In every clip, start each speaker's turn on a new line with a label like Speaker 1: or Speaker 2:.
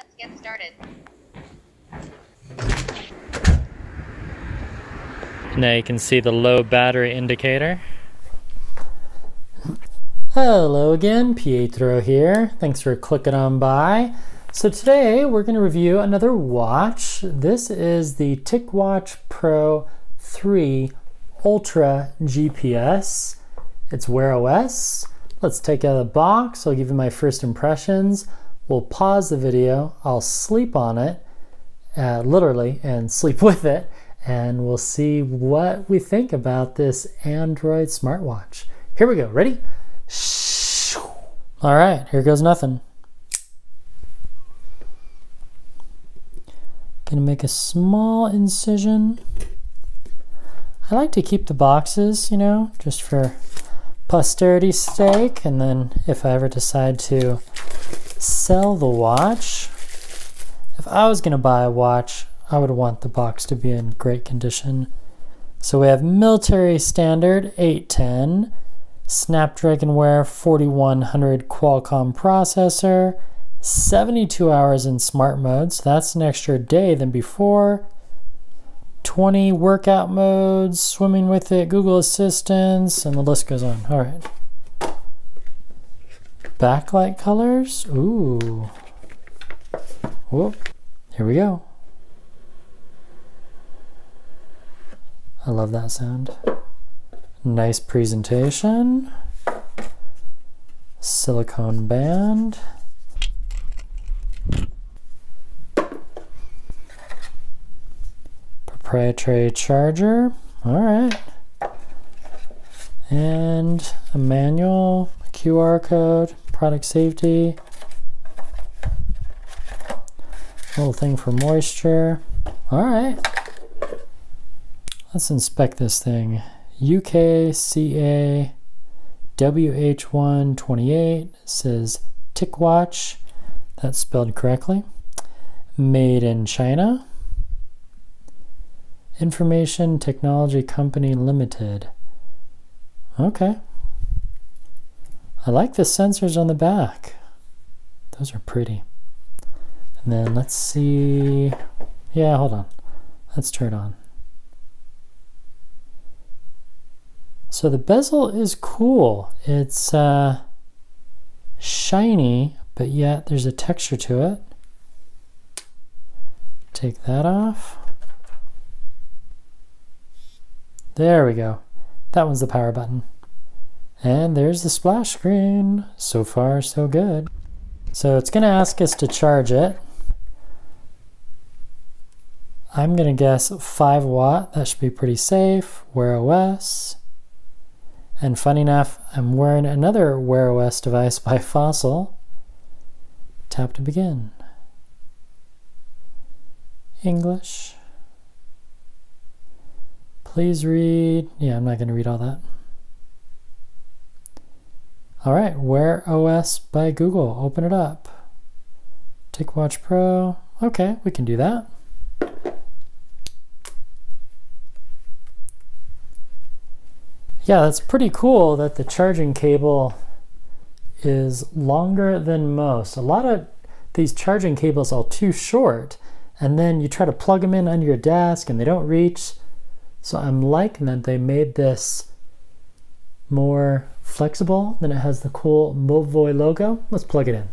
Speaker 1: Let's get started.
Speaker 2: Now you can see the low battery indicator.
Speaker 3: Hello again, Pietro here. Thanks for clicking on by. So today we're going to review another watch. This is the TicWatch Pro 3 Ultra GPS. It's Wear OS. Let's take it out of the box. I'll give you my first impressions. We'll pause the video. I'll sleep on it, literally, and sleep with it. And we'll see what we think about this Android smartwatch. Here we go. Ready? All right, here goes nothing. Gonna make a small incision. I like to keep the boxes, you know, just for posterity's sake. And then if I ever decide to sell the watch, if I was gonna buy a watch, I would want the box to be in great condition. So we have military standard 810, Snapdragon Wear 4100 Qualcomm processor, 72 hours in smart mode, so that's an extra day than before. 20 workout modes, swimming with it, Google Assistance, and the list goes on. All right. Backlight colors, ooh. Whoop, here we go. I love that sound. Nice presentation. Silicone band. Proprietary charger. All right. And a manual, a QR code, product safety. Little thing for moisture. All right. Let's inspect this thing. UKCA WH128 says TicWatch. That's spelled correctly. Made in China. Information Technology Company Limited. Okay. I like the sensors on the back. Those are pretty. And then let's see. Yeah, hold on. Let's turn it on. So the bezel is cool. It's shiny, but yet there's a texture to it. Take that off. There we go. That one's the power button. And there's the splash screen. So far, so good. So it's gonna ask us to charge it. I'm gonna guess 5 watt. That should be pretty safe. Wear OS. And funny enough, I'm wearing another Wear OS device by Fossil. Tap to begin. English. Please read. Yeah, I'm not going to read all that. All right, Wear OS by Google. Open it up. TicWatch Pro. Okay, we can do that. Yeah, that's pretty cool that the charging cable is longer than most. A lot of these charging cables are too short, and then you try to plug them in under your desk and they don't reach. So I'm liking that they made this more flexible. Then it has the cool Mobvoi logo. Let's plug it in.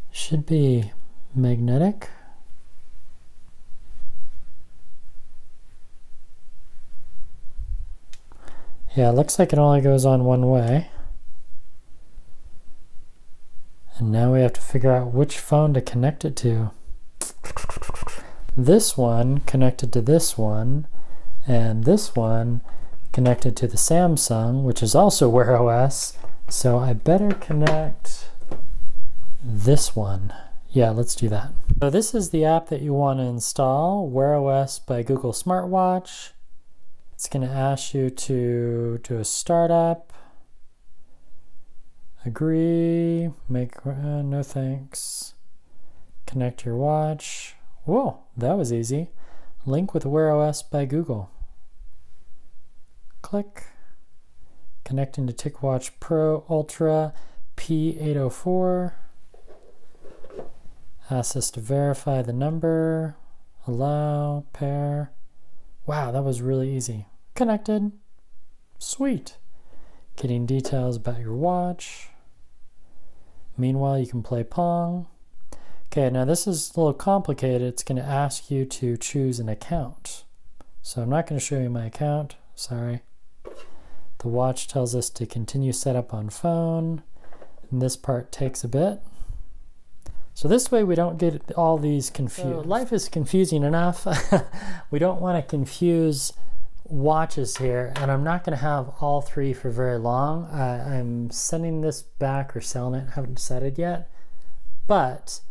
Speaker 3: Should be magnetic. Yeah, it looks like it only goes on one way. And now we have to figure out which phone to connect it to. This one connected to this one, and this one connected to the Samsung, which is also Wear OS. So I better connect this one. Yeah, let's do that. So this is the app that you want to install, Wear OS by Google Smartwatch. It's going to ask you to do a startup, agree, make, no thanks, connect your watch. Whoa, that was easy. Link with Wear OS by Google. Click. Connecting to TicWatch Pro Ultra P804. Asks us to verify the number, allow, pair. Wow, that was really easy. Connected. Sweet. Getting details about your watch. Meanwhile, you can play Pong. Okay, now this is a little complicated. It's going to ask you to choose an account. So I'm not going to show you my account. Sorry. The watch tells us to continue setup on phone. And this part takes a bit. So this way we don't get all these confused. So life is confusing enough. We don't want to confuse watches here, and I'm not going to have all three for very long. I'm sending this back or selling it, haven't decided yet. But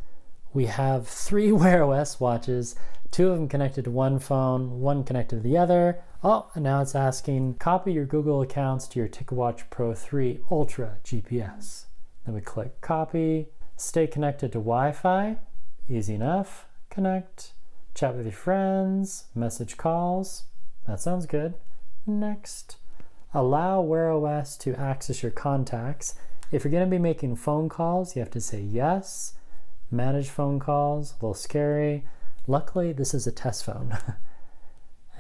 Speaker 3: we have 3 Wear OS watches, 2 of them connected to one phone, 1 connected to the other. Oh, and now it's asking, copy your Google accounts to your TicWatch Pro 3 Ultra GPS. Then we click copy. Stay connected to Wi-Fi, easy enough. Connect, chat with your friends, message calls. That sounds good. Next, allow Wear OS to access your contacts. If you're going to be making phone calls, you have to say yes. Manage phone calls, a little scary. Luckily, this is a test phone.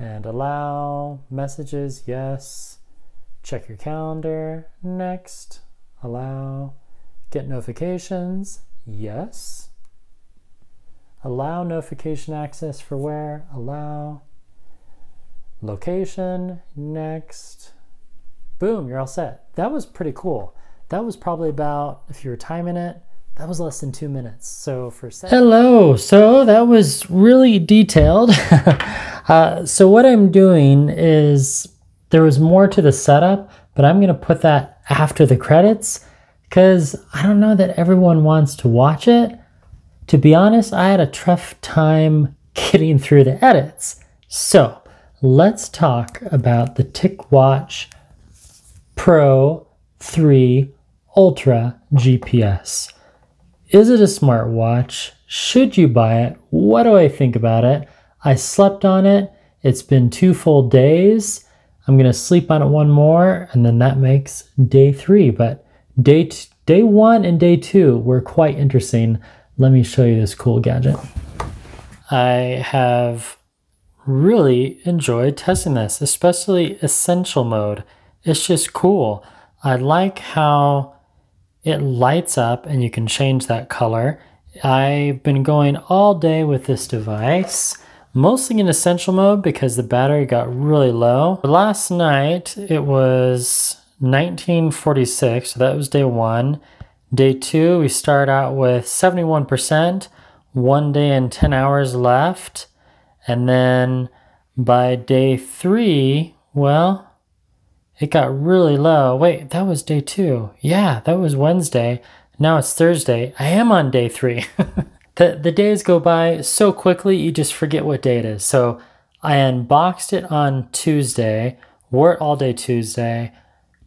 Speaker 3: And allow messages, yes. Check your calendar, next. Allow. Get notifications, yes. Allow notification access for Wear, allow. Location, next. Boom, you're all set. That was pretty cool. That was probably about, if you were timing it, that was less than 2 minutes. So for hello, so that was really detailed. So what I'm doing is, there was more to the setup, but I'm gonna put that after the credits, because I don't know that everyone wants to watch it. To be honest, I had a tough time getting through the edits. So let's talk about the TicWatch Pro 3 Ultra GPS. Is it a smartwatch? Should you buy it? What do I think about it? I slept on it. It's been 2 full days. I'm gonna sleep on it 1 more, and then that makes day 3. But day 1 and day 2 were quite interesting. Let me show you this cool gadget. I have really enjoyed testing this, especially essential mode. It's just cool. I like how it lights up and you can change that color. I've been going all day with this device, mostly in essential mode because the battery got really low. Last night it was 1946, so that was day 1. Day 2, we start out with 71%, 1 day and 10 hours left. And then by day 3, well, it got really low. Wait, that was day 2. Yeah, that was Wednesday. Now it's Thursday. I am on day 3. The days go by so quickly, you just forget what day it is. So I unboxed it on Tuesday, wore it all day Tuesday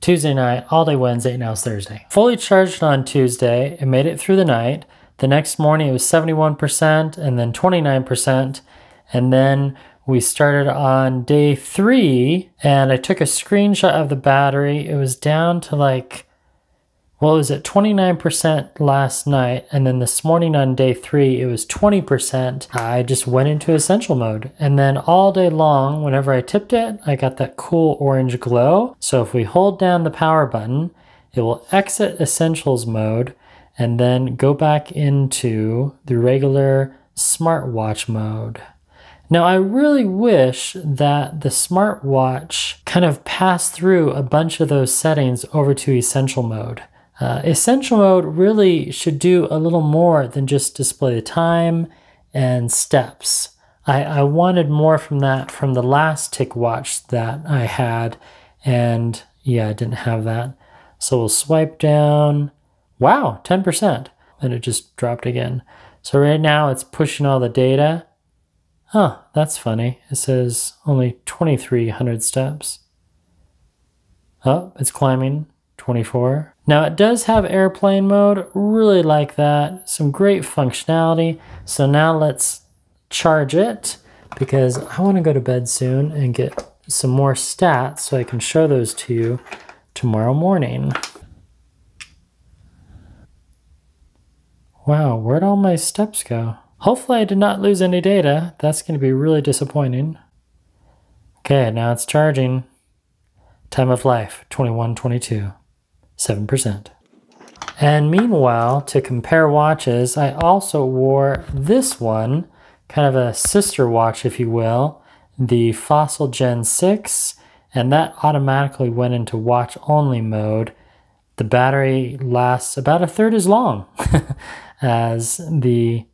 Speaker 3: night, all day Wednesday, now it's Thursday. Fully charged on Tuesday, it made it through the night. The next morning it was 71% and then 29%. And then we started on day 3 and I took a screenshot of the battery. It was down to like, well, it was at 29% last night. And then this morning on day 3, it was 20%. I just went into essential mode. And then all day long, whenever I tipped it, I got that cool orange glow. So if we hold down the power button, it will exit essentials mode and then go back into the regular smartwatch mode. Now, I really wish that the smartwatch kind of passed through a bunch of those settings over to essential mode. Essential mode really should do a little more than just display the time and steps. I wanted more from that from the last TicWatch that I had, and yeah, I didn't have that. So we'll swipe down. Wow, 10%. And it just dropped again. So right now it's pushing all the data. Huh, that's funny. It says only 2,300 steps. Oh, it's climbing. 24. Now it does have airplane mode, really like that. Some great functionality. So now let's charge it because I want to go to bed soon and get some more stats so I can show those to you tomorrow morning. Wow, where'd all my steps go? Hopefully I did not lose any data. That's going to be really disappointing. Okay, now it's charging. Time of life, 21:22, 7%. And meanwhile, to compare watches, I also wore this one, kind of a sister watch, if you will, the Fossil Gen 6, and that automatically went into watch only mode. The battery lasts about a third as long as the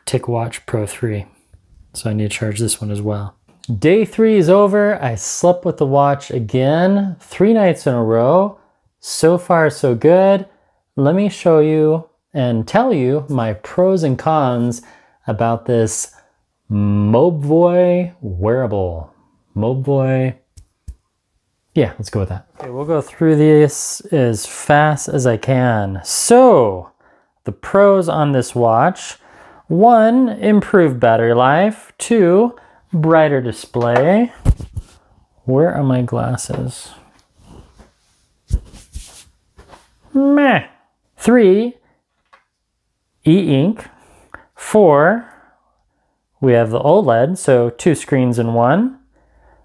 Speaker 3: TicWatch Pro 3. So I need to charge this one as well. Day 3 is over. I slept with the watch again, 3 nights in a row. So far, so good. Let me show you and tell you my pros and cons about this Mobvoi wearable. Mobvoi. Yeah, let's go with that. Okay, we'll go through this as fast as I can. So, the pros on this watch: 1, improved battery life. 2, brighter display. Where are my glasses? Meh. 3, e-ink. 4, we have the OLED, so 2 screens in one.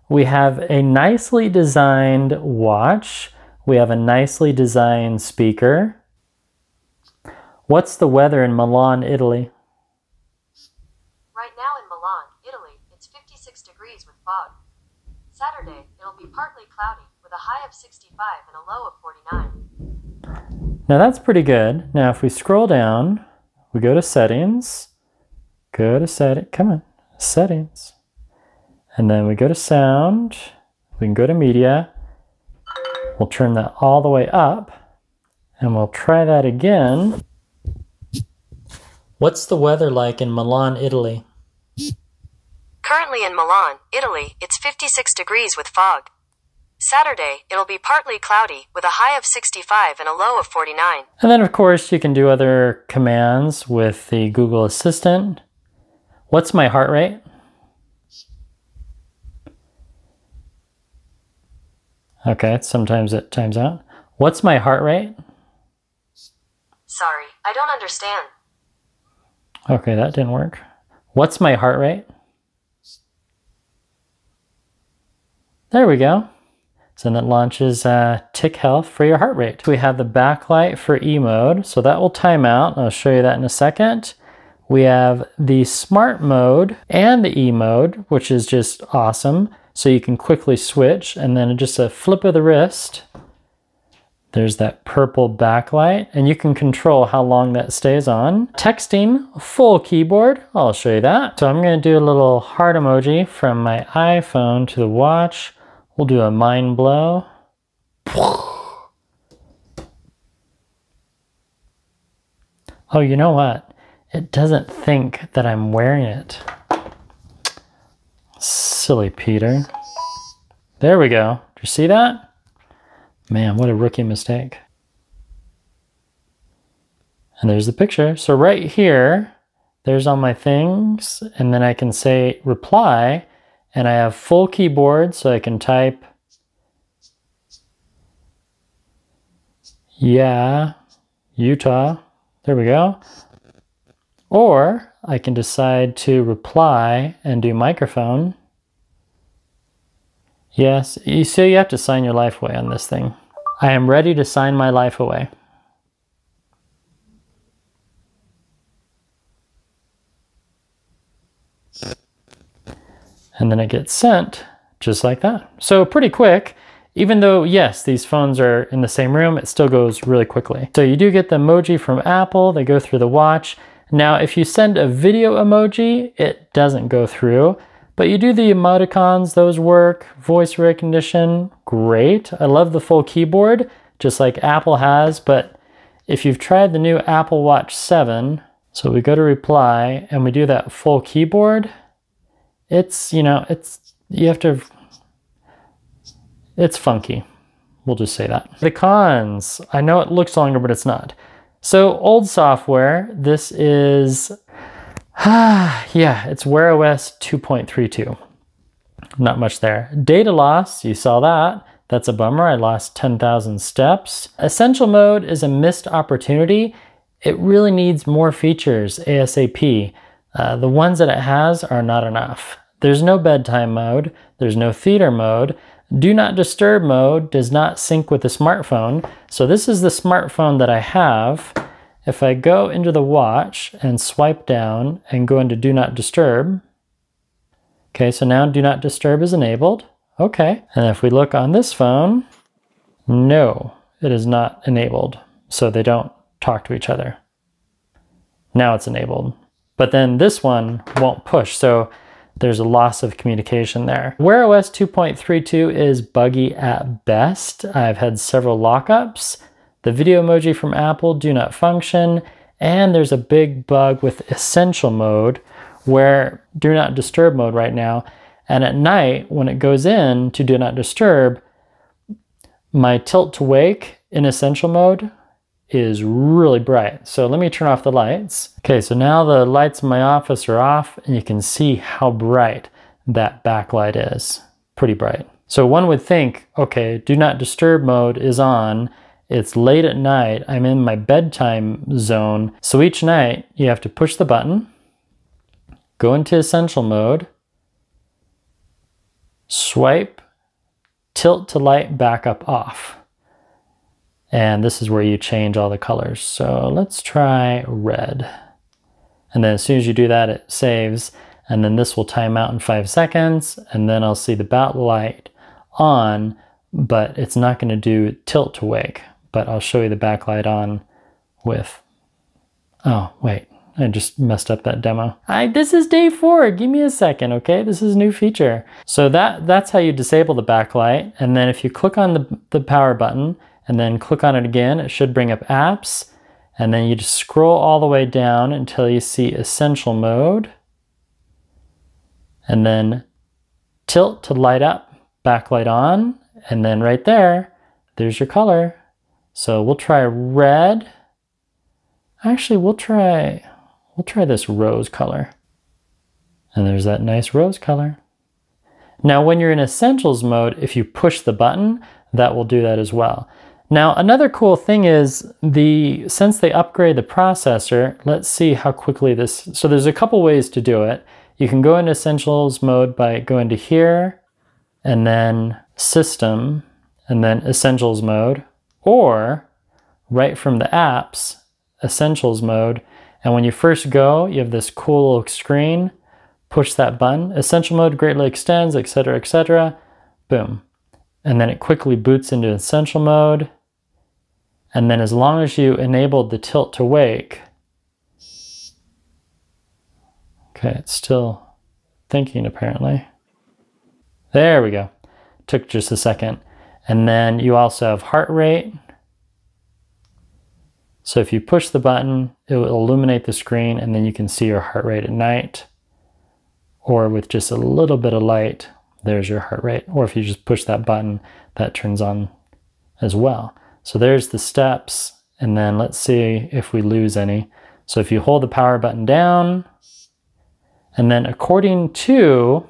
Speaker 3: We have a nicely designed watch. We have a nicely designed speaker. What's the weather in Milan, Italy?
Speaker 1: Right now in Milan, Italy, it's 56 degrees with fog. Saturday, it'll be partly cloudy with a high of 65 and a low of 49.
Speaker 3: Now that's pretty good. Now if we scroll down, we go to settings, come on, settings. And then we go to sound, we can go to media. We'll turn that all the way up and we'll try that again. What's the weather like in Milan, Italy?
Speaker 1: Currently in Milan, Italy, it's 56 degrees with fog. Saturday, it'll be partly cloudy with a high of 65 and a low of 49.
Speaker 3: And then of course you can do other commands with the Google Assistant. What's my heart rate? Okay, sometimes it times out. What's my heart rate?
Speaker 1: Sorry, I don't understand.
Speaker 3: Okay, that didn't work. What's my heart rate? There we go. So then it launches Tic Health for your heart rate. We have the backlight for E mode, so that will time out. I'll show you that in a second. We have the smart mode and the E mode, which is just awesome. So you can quickly switch, and then just a flip of the wrist, there's that purple backlight, and you can control how long that stays on. Texting, full keyboard, I'll show you that. So I'm gonna do a little heart emoji from my iPhone to the watch. We'll do a mind blow. Oh, you know what? It doesn't think that I'm wearing it. Silly Peter. There we go. Did you see that? Man, what a rookie mistake. And there's the picture. So right here, there's all my things, and then I can say reply, and I have full keyboard, so I can type, yeah, Utah. There we go. Or I can decide to reply and do microphone. Yes, you see, you have to sign your life away on this thing. I am ready to sign my life away. And then it gets sent just like that. So pretty quick, even though, yes, these phones are in the same room, it still goes really quickly. So you do get the emoji from Apple, they go through the watch. Now, if you send a video emoji, it doesn't go through, but you do the emoticons, those work. Voice recognition, great. I love the full keyboard, just like Apple has, but if you've tried the new Apple Watch 7, so we go to reply and we do that full keyboard, it's, you know, it's funky. We'll just say that. The cons, I know it looks longer, but it's not. So old software, this is, yeah, it's Wear OS 2.32. Not much there. Data loss, you saw that. That's a bummer. I lost 10,000 steps. Essential mode is a missed opportunity. it really needs more features ASAP. The ones that it has are not enough. There's no bedtime mode, there's no theater mode, do not disturb mode does not sync with the smartphone. So this is the smartphone that I have. If I go into the watch and swipe down and go into do not disturb, okay, so now do not disturb is enabled. Okay, and if we look on this phone, no, it is not enabled. So they don't talk to each other. Now it's enabled. But then this one won't push, so there's a loss of communication there. Wear OS 2.32 is buggy at best. I've had several lockups. The video emoji from Apple do not function, and there's a big bug with essential mode where do not disturb mode right now, and at night when it goes in to do not disturb, my tilt to wake in essential mode is really bright. So let me turn off the lights. Okay, so now the lights in my office are off and you can see how bright that backlight is. Pretty bright. So one would think, okay, do not disturb mode is on. It's late at night. I'm in my bedtime zone. So each night you have to push the button, go into essential mode, swipe, tilt to light back up off. And this is where you change all the colors. So let's try red. And then as soon as you do that, it saves. And then this will time out in 5 seconds. And then I'll see the backlight on, but it's not going to do tilt to wake. But I'll show you the backlight on with, oh, wait, I just messed up that demo. This is day 4, give me a second, okay? This is a new feature. So that's how you disable the backlight. And then if you click on the power button and then click on it again, it should bring up apps. And then you just scroll all the way down until you see essential mode. And then tilt to light up, backlight on. And then right there's your color. So we'll try red. Actually, we'll try this rose color. And there's that nice rose color. Now, when you're in essentials mode, if you push the button, that will do that as well. Now, another cool thing is since they upgrade the processor, let's see how quickly this, so there's a couple ways to do it. You can go into essentials mode by going to here and then system and then essentials mode, or right from the apps, essentials mode. And when you first go, you have this cool little screen, push that button, essential mode greatly extends, etc., boom. And then it quickly boots into essential mode. And then as long as you enabled the tilt to wake, okay, it's still thinking apparently. There we go. Took just a second. And then you also have heart rate. So if you push the button, it will illuminate the screen and then you can see your heart rate at night. Or with just a little bit of light, there's your heart rate. Or if you just push that button, that turns on as well. So there's the steps. And then let's see if we lose any. So if you hold the power button down, and then according to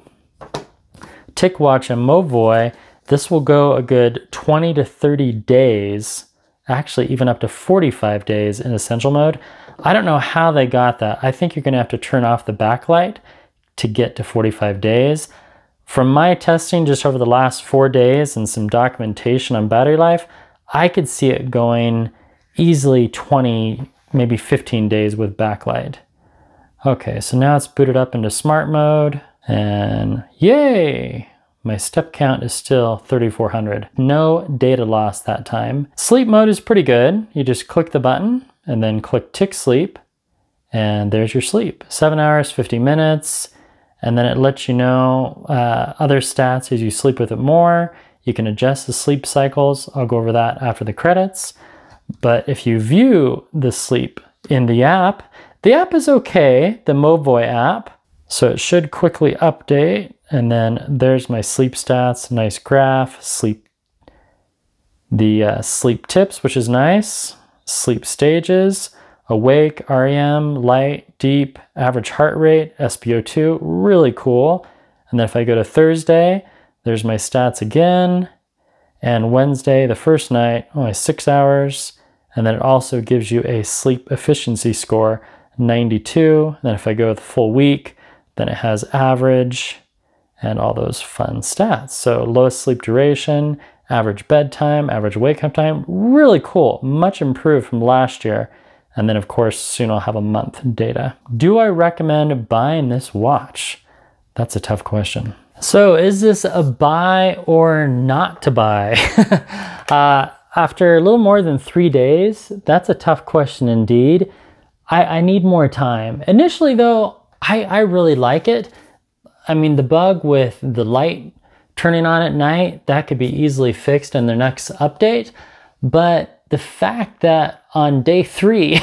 Speaker 3: TicWatch and Mobvoi, this will go a good 20 to 30 days, actually even up to 45 days in essential mode. I don't know how they got that. I think you're gonna have to turn off the backlight to get to 45 days. From my testing just over the last 4 days and some documentation on battery life, I could see it going easily 20, maybe 15 days with backlight. Okay, so now it's booted up into smart mode and yay! My step count is still 3,400. No data loss that time. Sleep mode is pretty good. You just click the button and then click tick sleep and there's your sleep. 7 hours, 50 minutes. And then it lets you know other stats as you sleep with it more. You can adjust the sleep cycles. I'll go over that after the credits. But if you view the sleep in the app is okay, the Mobvoi app. So it should quickly update. And then there's my sleep stats, nice graph, sleep tips, which is nice, sleep stages, awake, REM, light, deep, average heart rate, SpO2, really cool. And then if I go to Thursday, there's my stats again. And Wednesday, the first night, only 6 hours. And then it also gives you a sleep efficiency score, 92. And then if I go the full week, then it has average and all those fun stats. So lowest sleep duration, average bedtime, average wake up time, really cool, much improved from last year. And then of course, soon I'll have a month data. Do I recommend buying this watch? That's a tough question. So is this a buy or not to buy? After a little more than 3 days, that's a tough question indeed. I need more time. Initially though, I really like it. I mean, the bug with the light turning on at night, that could be easily fixed in the next update. But the fact that on day 3,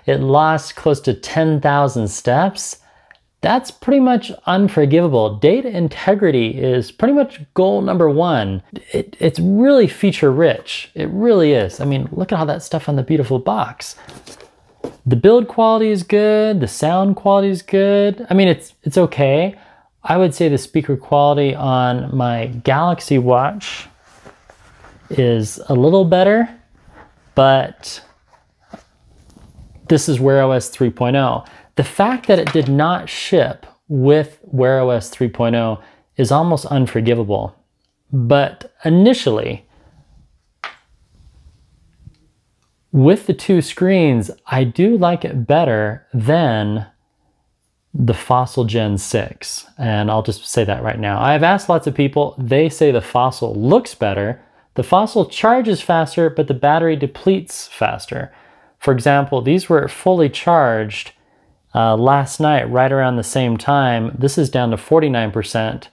Speaker 3: it lost close to 10,000 steps, that's pretty much unforgivable. Data integrity is pretty much goal number 1. It's really feature rich. It really is. I mean, look at all that stuff on the beautiful box. The build quality is good. The sound quality is good. I mean, it's okay. I would say the speaker quality on my Galaxy Watch is a little better, but this is Wear OS 3.0. The fact that it did not ship with Wear OS 3.0 is almost unforgivable. But initially, with the 2 screens, I do like it better than the Fossil Gen 6. And I'll just say that right now. I've asked lots of people, they say the Fossil looks better. The Fossil charges faster, but the battery depletes faster. For example, these were fully charged last night, right around the same time. This is down to 49%,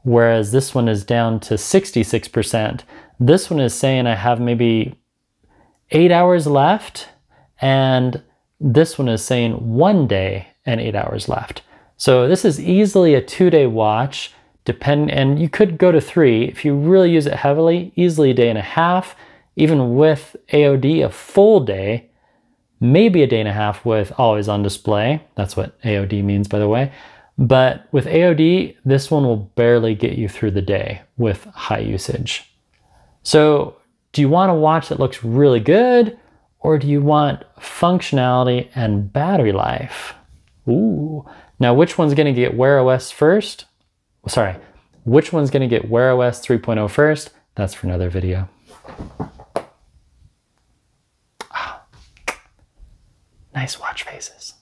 Speaker 3: whereas this one is down to 66%. This one is saying I have maybe 8 hours left, and this one is saying 1 day and 8 hours left. So this is easily a 2-day watch, and you could go to 3 if you really use it heavily, easily a day and a half, even with AOD, a full day, maybe a day and a half with always on display. That's what AOD means, by the way. But with AOD, this one will barely get you through the day with high usage. So do you want a watch that looks really good, or do you want functionality and battery life? Ooh. Now, which one's going to get Wear OS first? Sorry, which one's going to get Wear OS 3.0 first? That's for another video. Nice watch faces.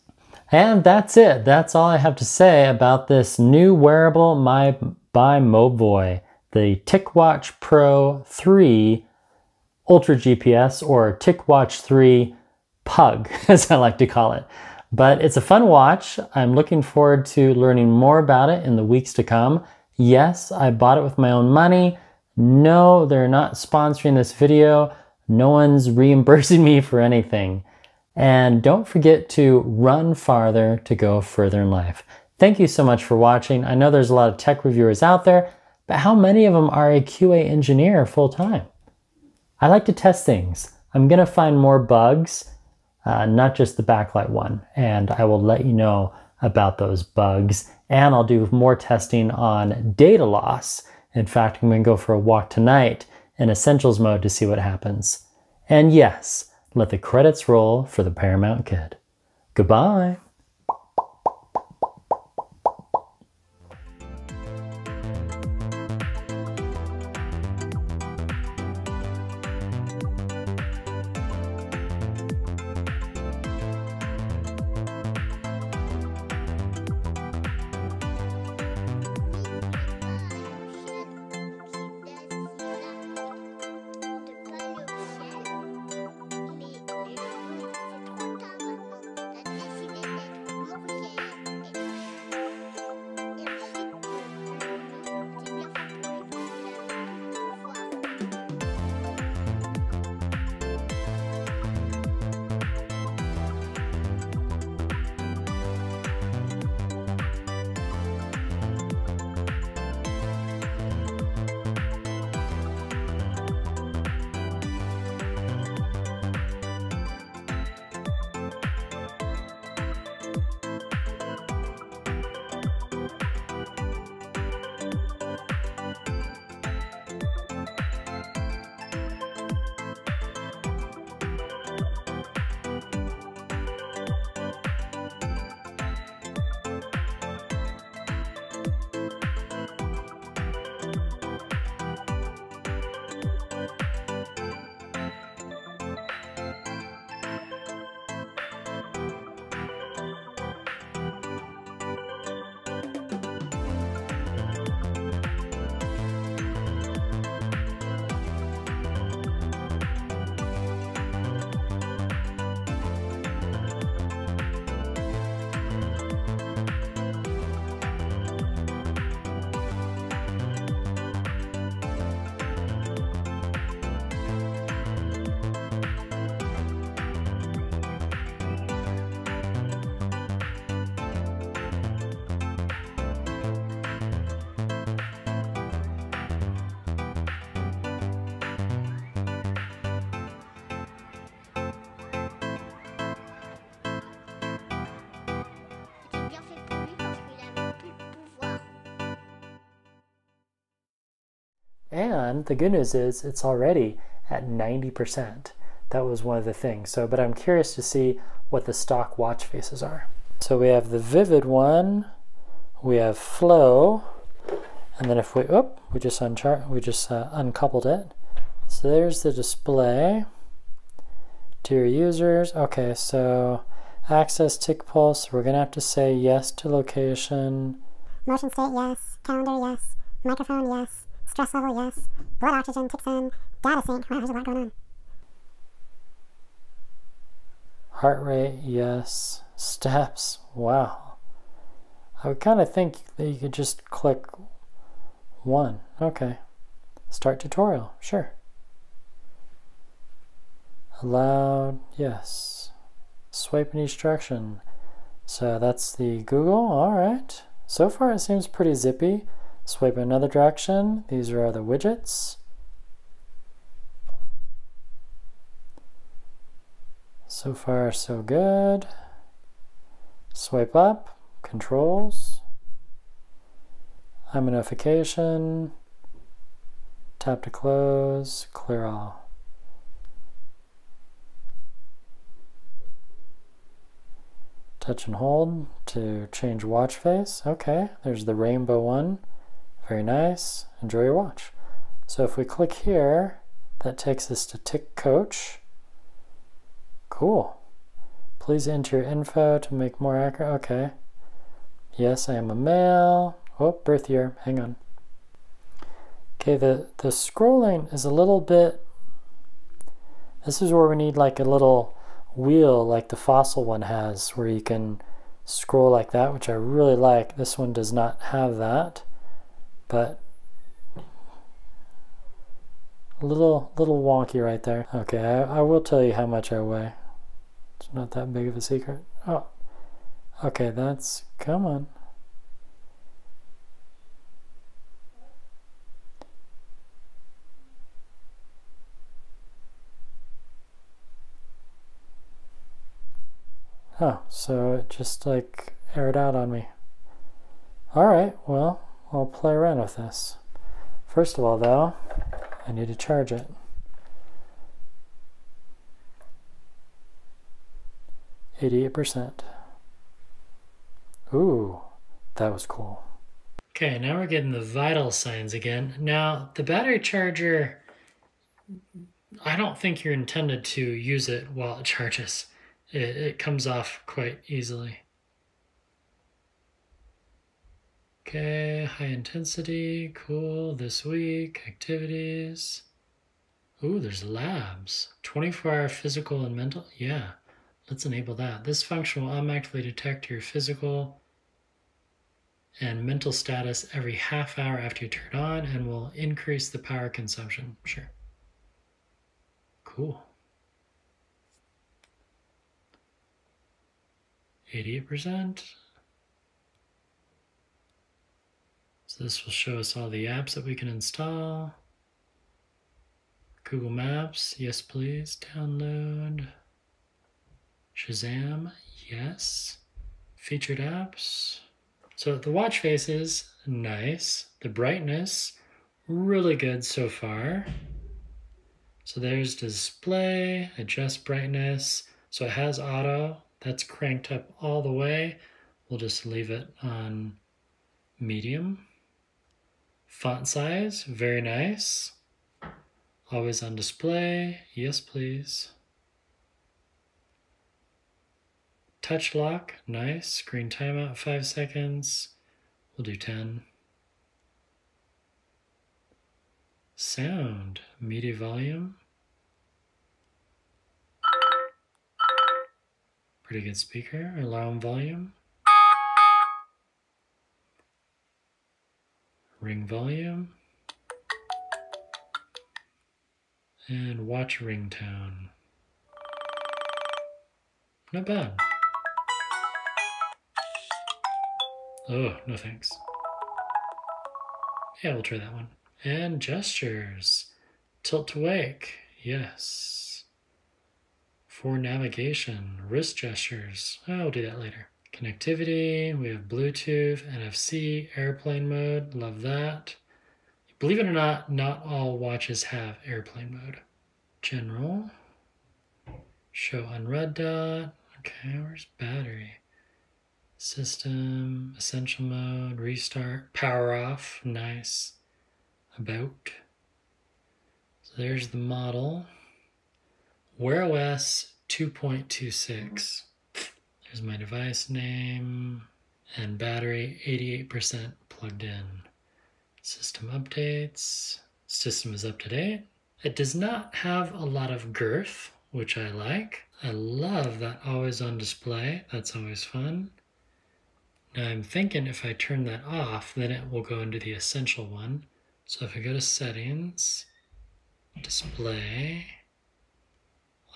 Speaker 3: And that's it. That's all I have to say about this new wearable by Mobvoi, the TicWatch Pro 3 Ultra GPS, or TicWatch 3 P.U.G, as I like to call it. But it's a fun watch. I'm looking forward to learning more about it in the weeks to come. Yes, I bought it with my own money. No, they're not sponsoring this video. No one's reimbursing me for anything. And don't forget to run farther to go further in life. Thank you so much for watching. I know there's a lot of tech reviewers out there, but how many of them are a QA engineer full-time? I like to test things. I'm gonna find more bugs, not just the backlight one, and I will let you know about those bugs. And I'll do more testing on data loss. In fact, I'm gonna go for a walk tonight in Essentials mode to see what happens. And yes, let the credits roll for the Paramount Kid. Goodbye. And the good news is it's already at 90%. That was one of the things. So, but I'm curious to see what the stock watch faces are. So we have the vivid one, we have flow, and then if we just uncoupled it. So there's the display. Dear users, okay, so access tick pulse, we're gonna have to say yes to location.
Speaker 4: Motion state, yes. Calendar, yes. Microphone, yes. Stress level, yes. Blood oxygen, ticks in. Data sync, wow, there's a lot going on.
Speaker 3: Heart rate, yes. Steps, wow. I would kind of think that you could just click one. Okay. Start tutorial, sure. Allowed, yes. Swipe in each direction. So that's the Google, all right. So far it seems pretty zippy. Swipe in another direction. These are the widgets. So far so good. Swipe up, controls. I'm a notification. Tap to close, clear all. Touch and hold to change watch face. Okay, there's the rainbow one. Very nice. Enjoy your watch. So if we click here, that takes us to Tick Coach. Cool. Please enter your info to make more accurate. Okay. Yes, I am a male. Oh, birth year. Hang on. Okay, the scrolling is a little bit... This is where we need like a little wheel like the Fossil one has, where you can scroll like that, which I really like. This one does not have that, but a little wonky right there. Okay, I will tell you how much I weigh. It's not that big of a secret. Oh, okay, that's, come on. Oh, so it just like aired out on me. Alright, well, I'll play around with this. First of all though, I need to charge it. 88%. Ooh, that was cool. Okay, now we're getting the vital signs again. Now, the battery charger, I don't think you're intended to use it while it charges. It comes off quite easily. Okay, high intensity, cool, this week, activities. Ooh, there's labs. 24-hour physical and mental, yeah, let's enable that. This function will automatically detect your physical and mental status every half hour after you turn on and will increase the power consumption, sure. Cool. 88%. So this will show us all the apps that we can install. Google Maps, yes please, download. Shazam, yes. Featured apps. So the watch face is nice. The brightness, really good so far. So there's display, adjust brightness. So it has auto. That's cranked up all the way. We'll just leave it on medium. Font size, very nice. Always on display, yes please. Touch lock, nice. Screen timeout, 5 seconds. We'll do 10. Sound, media volume. Pretty good speaker. Alarm volume. Ring volume. And watch ringtone. Not bad. Oh, no thanks. Yeah, we'll try that one. And gestures. Tilt to wake. Yes. For navigation, wrist gestures. I'll do that later. Connectivity, we have Bluetooth, NFC, airplane mode, love that. You Believe it or not, not all watches have airplane mode. General. Show on red dot. Okay, where's battery? System, essential mode, restart, power off, nice. About. So there's the model. Wear OS 2.26. There's my device name and battery 88% plugged in. System updates. System is up to date. It does not have a lot of girth, which I like. I love that always on display. That's always fun. Now I'm thinking if I turn that off, then it will go into the essential one. So if I go to settings, display,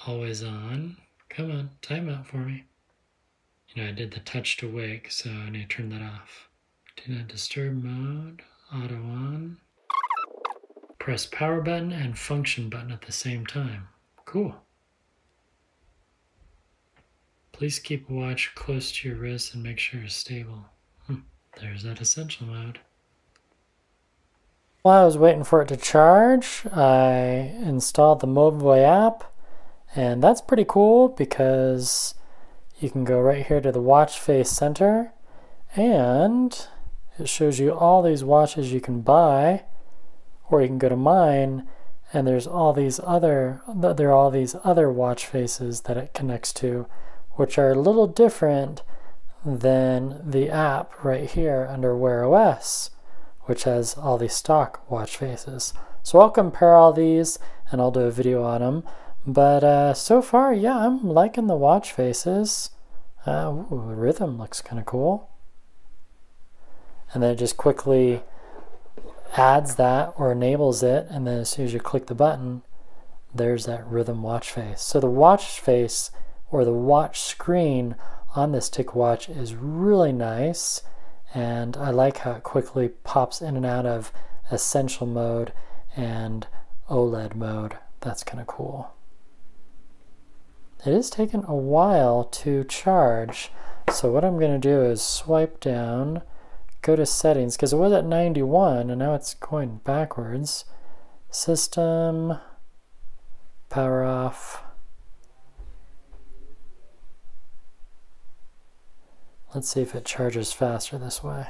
Speaker 3: always on. Come on, timeout for me. You know, I did the touch to wake, so I need to turn that off. Do not disturb mode, auto on. Press power button and function button at the same time. Cool. Please keep a watch close to your wrist and make sure it's stable. There's that essential mode. While I was waiting for it to charge, I installed the Mobvoi app, and that's pretty cool because you can go right here to the watch face center, and it shows you all these watches you can buy, or you can go to mine, and there are all these other watch faces that it connects to, which are a little different than the app right here under Wear OS, which has all these stock watch faces. So I'll compare all these and I'll do a video on them. But so far, yeah, I'm liking the watch faces. Ooh, the rhythm looks kind of cool. And then it just quickly adds that or enables it, and then as soon as you click the button, there's that rhythm watch face. So the watch face or the watch screen on this TicWatch is really nice, and I like how it quickly pops in and out of essential mode and OLED mode. That's kind of cool. It is taking a while to charge, so what I'm going to do is swipe down, go to settings, because it was at 91 and now it's going backwards. System, power off. Let's see if it charges faster this way.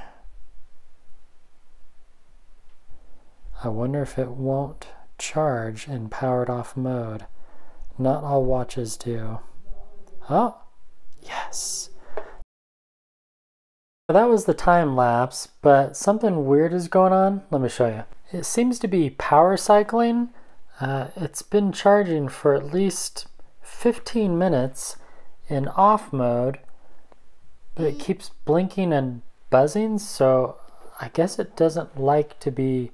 Speaker 3: I wonder if it won't charge in powered off mode. Not all watches do. Oh, yes. That was the time lapse, but something weird is going on. Let me show you. It seems to be power cycling. It's been charging for at least 15 minutes in off mode, but it keeps blinking and buzzing, so I guess it doesn't like to be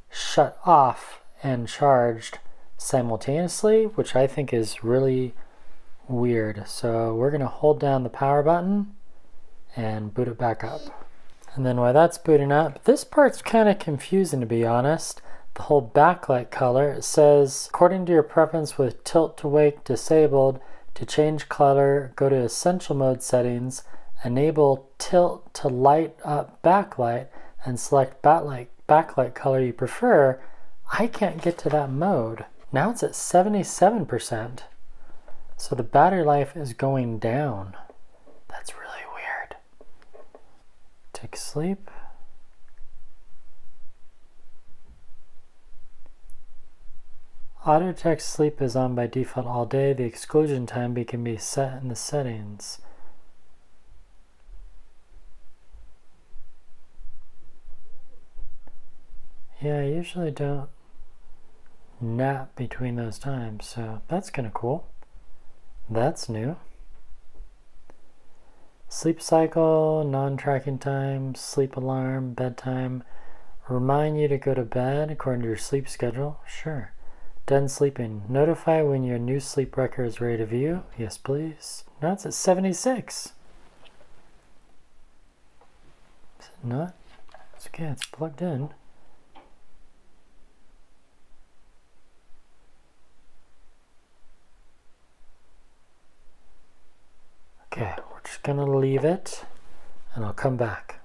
Speaker 3: shut off and charged simultaneously, which I think is really weird. So we're going to hold down the power button and boot it back up. And then while that's booting up, this part's kind of confusing, to be honest. The whole backlight color, it says, according to your preference with tilt to wake disabled, to change color, go to essential mode settings, enable tilt to light up backlight, and select backlight color you prefer. I can't get to that mode. Now it's at 77%. So the battery life is going down. That's really weird. Take sleep. Auto detect sleep is on by default all day. The exclusion time can be set in the settings. Yeah, I usually don't nap between those times, so that's kind of cool. That's new. Sleep cycle, non-tracking time, sleep alarm, bedtime. Remind you to go to bed according to your sleep schedule. Sure. Done sleeping. Notify when your new sleep record is ready to view. Yes, please. Now it's at 76. Is it not? It's okay, it's plugged in. Okay, we're just gonna leave it and I'll come back.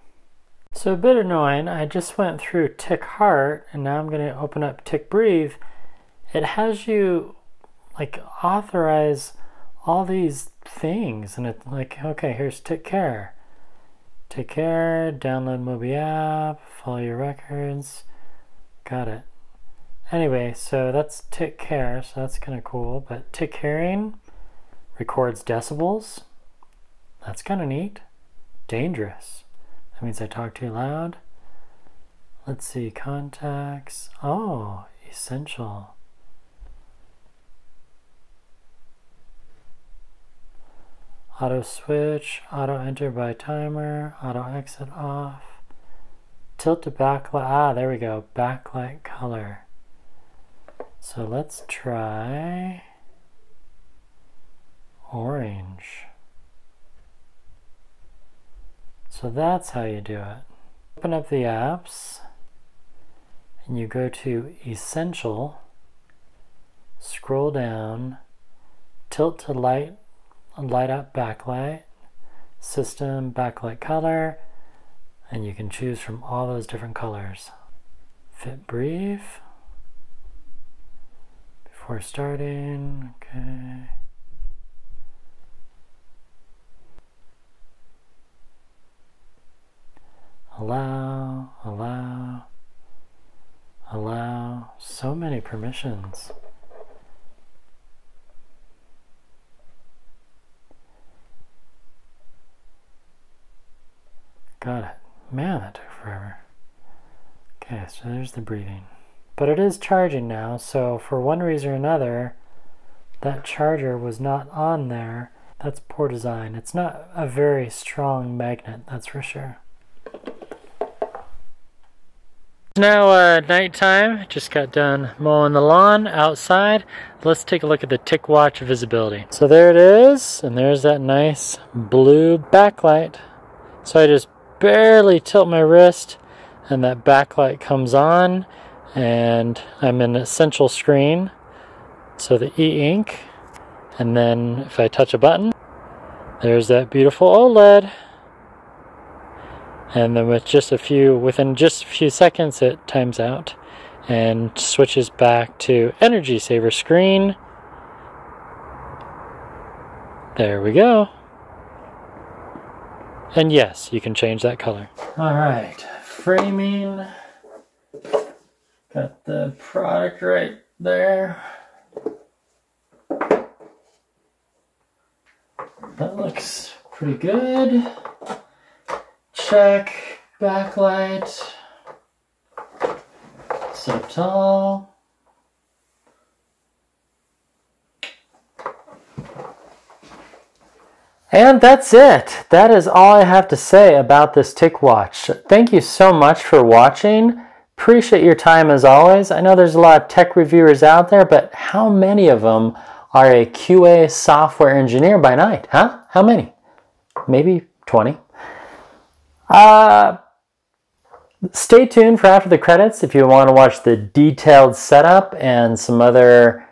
Speaker 3: So a bit annoying, I just went through Tick Heart and now I'm going to open up Tick Breathe. It has you like authorize all these things and it's like, okay, here's Tick Care. Tick Care, download Mobvoi app, follow your records. Got it. Anyway, so that's Tick Care, so that's kind of cool. But Tick Hearing records decibels. That's kind of neat. Dangerous. That means I talk too loud. Let's see, contacts. Oh, essential. Auto switch, auto enter by timer, auto exit off. Tilt to backlight. Ah, there we go. Backlight color. So let's try orange. So that's how you do it. Open up the apps and you go to Essential, scroll down, tilt to light up backlight, system backlight color, and you can choose from all those different colors. Fit brief before starting, okay. Allow, allow, allow. So many permissions. Got it. Man, that took forever. Okay, so there's the breathing. But it is charging now, so for one reason or another, that charger was not on there. That's poor design. It's not a very strong magnet, that's for sure. It's now nighttime. Just got done mowing the lawn outside. Let's take a look at the TicWatch visibility. So there it is, and there's that nice blue backlight. So I just barely tilt my wrist and that backlight comes on and I'm in essential screen. So the e-ink, and then if I touch a button, there's that beautiful OLED. And then within just a few seconds it times out and switches back to energy saver screen. There we go. And yes, you can change that color. Alright, framing. Got the product right there. That looks pretty good. Check, backlight, so tall. And that's it. That is all I have to say about this TicWatch. Thank you so much for watching. Appreciate your time as always. I know there's a lot of tech reviewers out there, but how many of them are a QA software engineer by night, huh? How many? Maybe 20. Stay tuned for after the credits if you want to watch the detailed setup and some other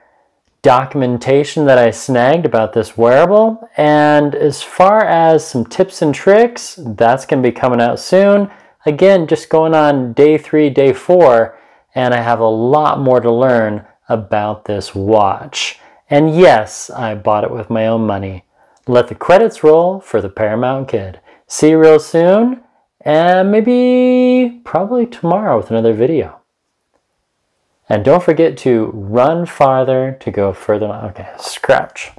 Speaker 3: documentation that I snagged about this wearable. And as far as some tips and tricks, that's going to be coming out soon. Again, just going on day 3, day 4, and I have a lot more to learn about this watch. And yes, I bought it with my own money. Let the credits roll for the Paramount Kid. See you real soon, and probably tomorrow with another video. And don't forget to run farther to go further. Okay, scratch.